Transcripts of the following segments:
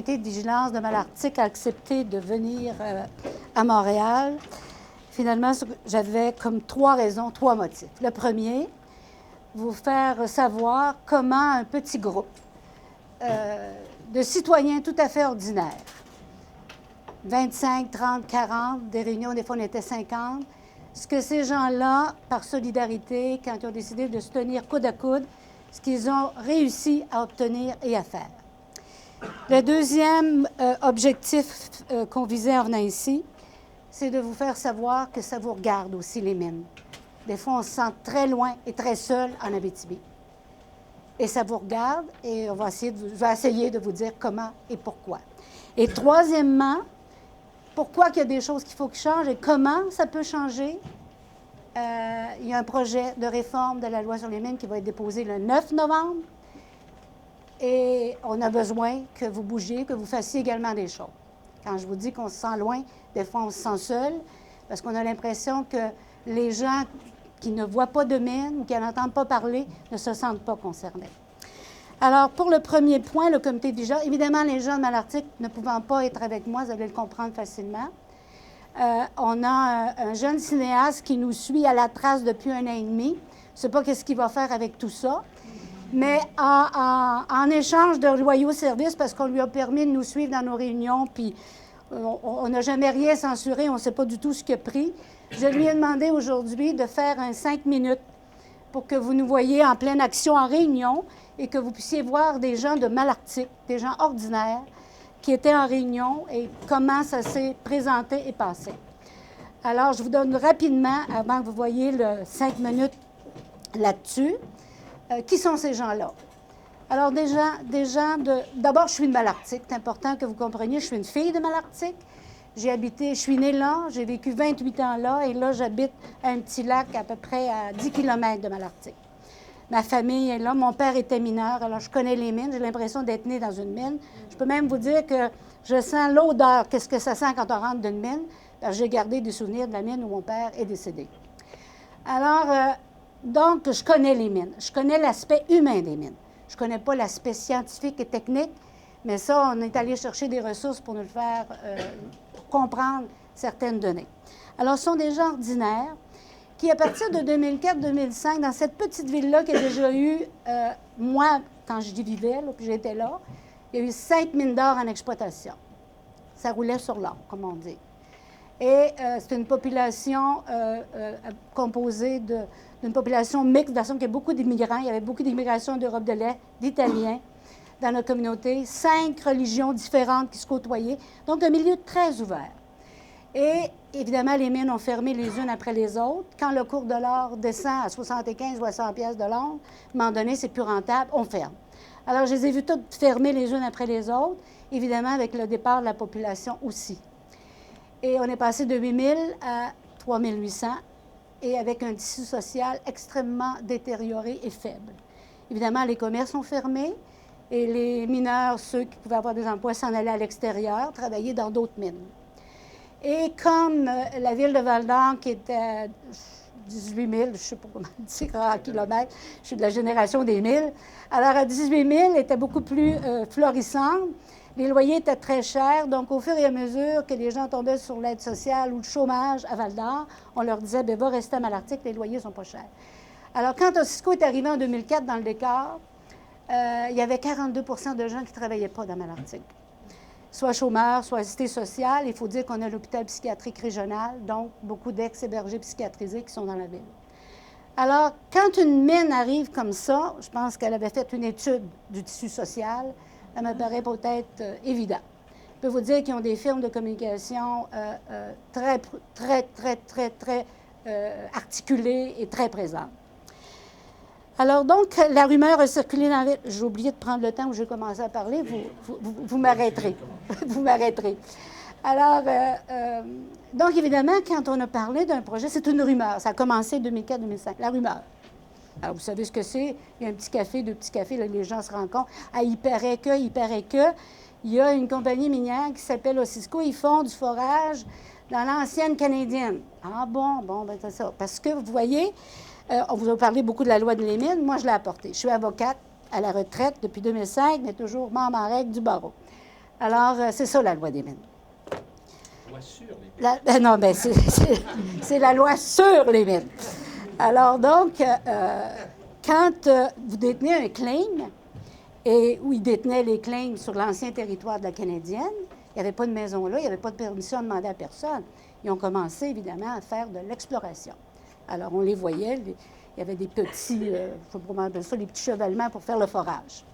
comité de vigilance de Malartic a accepté de venir à Montréal, finalement, j'avais comme 3 raisons, 3 motifs. Le premier, vous faire savoir comment un petit groupe de citoyens tout à fait ordinaires, 25, 30, 40, des réunions, des fois on était 50, ce que ces gens-là, par solidarité, quand ils ont décidé de se tenir coude à coude, ce qu'ils ont réussi à obtenir et à faire. Le deuxième objectif qu'on visait en venant ici, c'est de vous faire savoir que ça vous regarde aussi, les mines. Des fois, on se sent très loin et très seul en Abitibi. Et ça vous regarde et on va essayer je vais essayer de vous dire comment et pourquoi. Et troisièmement, pourquoi il y a des choses qu'il faut qu'ils changent et comment ça peut changer. Il y a un projet de réforme de la loi sur les mines qui va être déposé le 9 novembre. Et on a besoin que vous bougiez, que vous fassiez également des choses. Quand je vous dis qu'on se sent loin, des fois on se sent seul, parce qu'on a l'impression que les gens qui ne voient pas de mines ou qui n'entendent pas parler ne se sentent pas concernés. Alors, pour le premier point, le comité de vigilance, évidemment, les gens de Malartic ne pouvant pas être avec moi, vous allez le comprendre facilement. On a un jeune cinéaste qui nous suit à la trace depuis 1 an et demi. Je ne sais pas qu'est-ce qu'il va faire avec tout ça. Mais en échange de loyaux services, parce qu'on lui a permis de nous suivre dans nos réunions, puis on n'a jamais rien censuré, on ne sait pas du tout ce qu'il a pris, je lui ai demandé aujourd'hui de faire un 5 minutes pour que vous nous voyiez en pleine action en réunion et que vous puissiez voir des gens de Malartic, des gens ordinaires, qui étaient en réunion et comment ça s'est présenté et passé. Alors, je vous donne rapidement, avant que vous voyiez le 5 minutes là-dessus, qui sont ces gens-là? Alors, des gens de... D'abord, je suis de Malartic. C'est important que vous compreniez. Je suis une fille de Malartic. Je suis née là. J'ai vécu 28 ans là. Et là, j'habite à un petit lac à peu près à 10 km de Malartic. Ma famille est là. Mon père était mineur. Alors, je connais les mines. J'ai l'impression d'être née dans une mine. Je peux même vous dire que je sens l'odeur. Qu'est-ce que ça sent quand on rentre d'une mine? Parce que j'ai gardé des souvenirs de la mine où mon père est décédé. Alors... Donc, je connais les mines. Je connais l'aspect humain des mines. Je ne connais pas l'aspect scientifique et technique, mais ça, on est allé chercher des ressources pour nous le faire comprendre certaines données. Alors, ce sont des gens ordinaires qui, à partir de 2004-2005, dans cette petite ville-là qui a déjà eu, moi, quand j'y vivais, là, puis j'étais là, il y a eu 5 mines d'or en exploitation. Ça roulait sur l'or, comme on dit. Et c'est une population composée d'une population mixte, dans le sens qu'il y a beaucoup d'immigrants. Il y avait beaucoup d'immigration d'Europe de l'Est, d'Italiens dans notre communauté, 5 religions différentes qui se côtoyaient. Donc, un milieu très ouvert. Et évidemment, les mines ont fermé les unes après les autres. Quand le cours de l'or descend à 75 ou à 100 piastres de l'or, à un moment donné, c'est plus rentable, on ferme. Alors, je les ai vues toutes fermer les unes après les autres, évidemment avec le départ de la population aussi. Et on est passé de 8 000 à 3 800, et avec un tissu social extrêmement détérioré et faible. Évidemment, les commerces ont fermé, et les mineurs, ceux qui pouvaient avoir des emplois, s'en allaient à l'extérieur, travailler dans d'autres mines. Et comme la ville de Val-d'Or, qui était à 18 000, je ne sais pas comment dire en kilomètres, je suis de la génération des 1000, alors à 18 000, était beaucoup plus florissante. Les loyers étaient très chers, donc au fur et à mesure que les gens tombaient sur l'aide sociale ou le chômage à Val-d'Or, on leur disait, bien, va rester à Malartic, les loyers ne sont pas chers. Alors, quand Osisco est arrivé en 2004 dans le décor, il y avait 42 % de gens qui ne travaillaient pas dans Malartic. Soit chômeurs, soit assistés sociales. Il faut dire qu'on a l'hôpital psychiatrique régional, donc beaucoup d'ex-hébergés psychiatrisés qui sont dans la ville. Alors, quand une mine arrive comme ça, je pense qu'elle avait fait une étude du tissu social, ça me paraît peut-être évident. Je peux vous dire qu'ils ont des firmes de communication très articulées et très présentes. Alors donc, la rumeur a circulé dans la ville. J'ai oublié de prendre le temps où j'ai commencé à parler. Vous m'arrêterez. Vous m'arrêterez. Alors, donc évidemment, quand on a parlé d'un projet, c'est une rumeur. Ça a commencé en 2004-2005, la rumeur. Alors, vous savez ce que c'est? Il y a un petit café, 2 petits cafés, là, les gens se rencontrent. Ah, il paraît que. Il y a une compagnie minière qui s'appelle Osisco. Ils font du forage dans l'ancienne canadienne. Ah bon, ben c'est ça. Parce que, vous voyez, on vous a parlé beaucoup de la loi de les mines. Moi, je l'ai apportée. Je suis avocate à la retraite depuis 2005, mais toujours membre en règle du barreau. Alors, c'est ça la loi des mines. Loi sur les mines. Non, mais c'est la loi sur les mines. Alors, donc, quand vous détenez un claim, et où ils détenaient les claims sur l'ancien territoire de la Canadienne, il n'y avait pas de maison là, il n'y avait pas de permission demandée à personne. Ils ont commencé, évidemment, à faire de l'exploration. Alors, on les voyait, il y avait des petits, je ne sais pas comment on appelle ça, des petits chevalements pour faire le forage.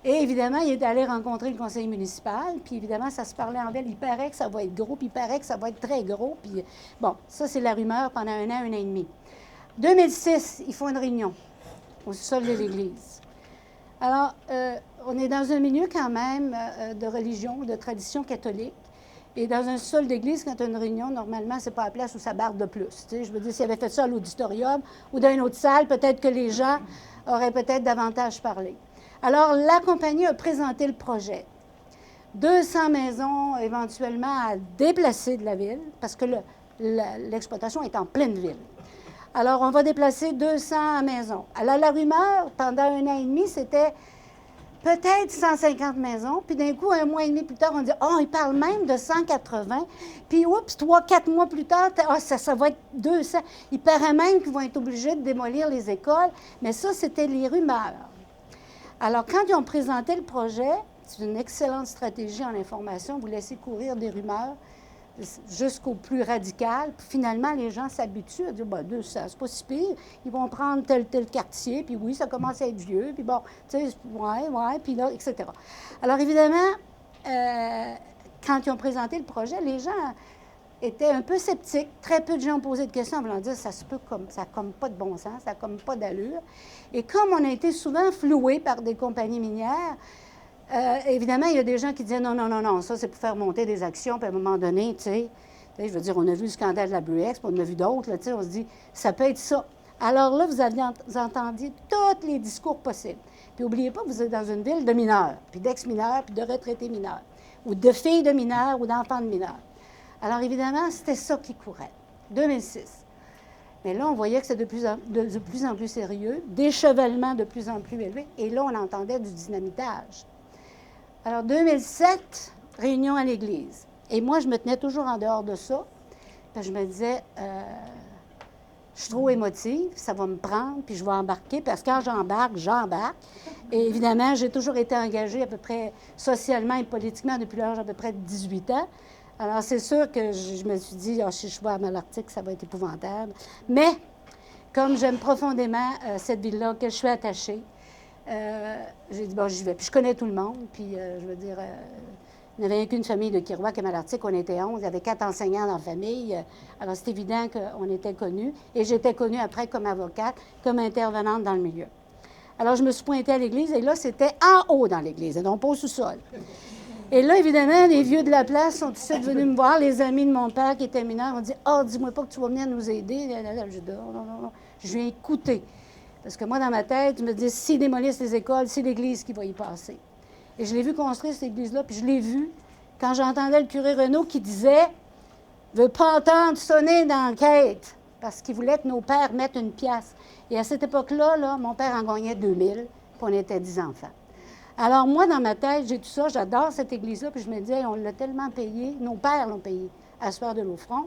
Et évidemment, il est allé rencontrer le conseil municipal, puis évidemment, ça se parlait en belle. Il paraît que ça va être gros, puis il paraît que ça va être très gros. Puis bon, ça, c'est la rumeur pendant un an et demi. 2006, ils font une réunion au sol de l'Église. Alors, on est dans un milieu quand même de religion, de tradition catholique. Et dans un sol d'église, quand tu as une réunion, normalement, c'est pas la place où ça barde de plus. Tu sais, je veux dire, s'il avait fait ça à l'auditorium ou dans une autre salle, peut-être que les gens auraient peut-être davantage parlé. Alors, la compagnie a présenté le projet. 200 maisons éventuellement à déplacer de la ville, parce que l'exploitation est en pleine ville. Alors, on va déplacer 200 maisons. Alors, la rumeur, pendant un an et demi, c'était peut-être 150 maisons. Puis d'un coup, un mois et demi plus tard, on dit « Oh, ils parlent même de 180. » Puis, oups, 3-4 mois plus tard, oh, ça va être 200. Il paraît même qu'ils vont être obligés de démolir les écoles. Mais ça, c'était les rumeurs. Alors, quand ils ont présenté le projet, c'est une excellente stratégie en information. Vous laissez courir des rumeurs jusqu'au plus radical. Puis finalement, les gens s'habituent à dire, ben, 200, c'est pas si pire. Ils vont prendre tel quartier, puis oui, ça commence à être vieux, puis bon, tu sais, ouais, puis là, etc. Alors, évidemment, quand ils ont présenté le projet, les gens étaient un peu sceptiques. Très peu de gens ont posé de questions en voulant dire, ça se peut comme, ça n'a comme pas de bon sens, ça n'a comme pas d'allure. Et comme on a été souvent floués par des compagnies minières, évidemment, il y a des gens qui disaient non, ça c'est pour faire monter des actions, puis à un moment donné, tu sais, je veux dire, on a vu le scandale de la Bruex, puis on a vu d'autres, tu sais, on se dit, ça peut être ça. Alors là, vous entendiez tous les discours possibles. Puis n'oubliez pas, vous êtes dans une ville de mineurs, puis d'ex-mineurs, puis de retraités mineurs, ou de filles de mineurs, ou d'enfants de mineurs. Alors évidemment, c'était ça qui courait. 2006. Mais là, on voyait que c'était de plus en plus sérieux, d'échevellements de plus en plus élevés, et là, on entendait du dynamitage. Alors, 2007, réunion à l'Église. Et moi, je me tenais toujours en dehors de ça. Puis je me disais, je suis trop émotive, ça va me prendre, puis je vais embarquer. Parce que quand j'embarque. Et évidemment, j'ai toujours été engagée à peu près socialement et politiquement depuis l'âge à peu près de 18 ans. Alors, c'est sûr que je me suis dit, si je vais à Malartic, ça va être épouvantable. Mais, comme j'aime profondément cette ville-là, que je suis attachée, j'ai dit, bon, j'y vais. Puis je connais tout le monde. Puis, je veux dire, il n'y avait qu'une famille de Kirouac et Malartic. On était 11. Il y avait 4 enseignants dans la famille. Alors, c'est évident qu'on était connus. Et j'étais connue après comme avocate, comme intervenante dans le milieu. Alors, je me suis pointée à l'église. Et là, c'était en haut dans l'église, et non pas au sous-sol. Et là, évidemment, les vieux de la place sont tout de suite venus me voir. Les amis de mon père qui étaient mineurs ont dit, « dis-moi pas que tu vas venir nous aider. » Je dis, « Non. » Je vais écouter. Parce que moi, dans ma tête, je me dis, s'ils démolissent les écoles, c'est l'Église qui va y passer. Et je l'ai vu construire cette Église-là, puis je l'ai vu quand j'entendais le curé Renaud qui disait, « Je ne veux pas entendre sonner dans la quête », parce qu'il voulait que nos pères mettent une pièce. Et à cette époque-là, mon père en gagnait 2000, puis on était 10 enfants. Alors moi, dans ma tête, j'ai tout ça, j'adore cette Église-là, puis je me disais, on l'a tellement payé, nos pères l'ont payé, à se faire de l'offrande.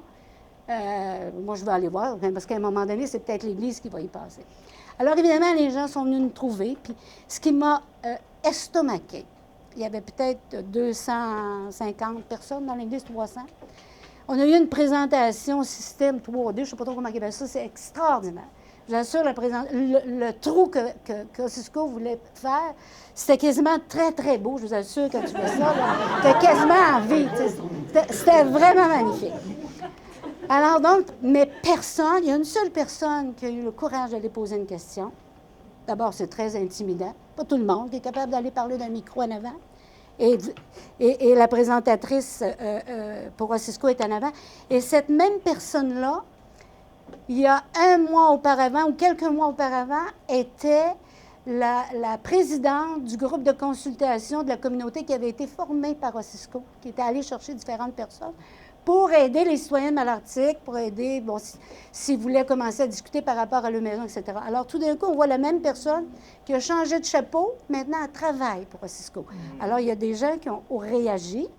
Moi, je vais aller voir, parce qu'à un moment donné, c'est peut-être l'Église qui va y passer. Alors, évidemment, les gens sont venus nous trouver. Puis, ce qui m'a estomaqué, il y avait peut-être 250 personnes dans l'église, 300. On a eu une présentation système 3D, je ne sais pas trop comment il appelle ça, c'est extraordinaire. J'assure, le trou que Cisco voulait faire, c'était quasiment très, très beau, je vous assure, quand tu fais ça. C'était quasiment en vie. C'était vraiment magnifique. Alors donc, mais personne, il y a une seule personne qui a eu le courage d'aller poser une question. D'abord, c'est très intimidant. Pas tout le monde qui est capable d'aller parler d'un micro en avant. Et la présentatrice pour Cisco est en avant. Et cette même personne-là, il y a un mois auparavant ou quelques mois auparavant, était la présidente du groupe de consultation de la communauté qui avait été formée par Cisco, qui était allée chercher différentes personnes pour aider les citoyens de Malartic, pour aider, bon, s'ils voulaient commencer à discuter par rapport à leur maison, etc. Alors, tout d'un coup, on voit la même personne qui a changé de chapeau, maintenant elle travaille pour Cisco. Alors, il y a des gens qui ont réagi.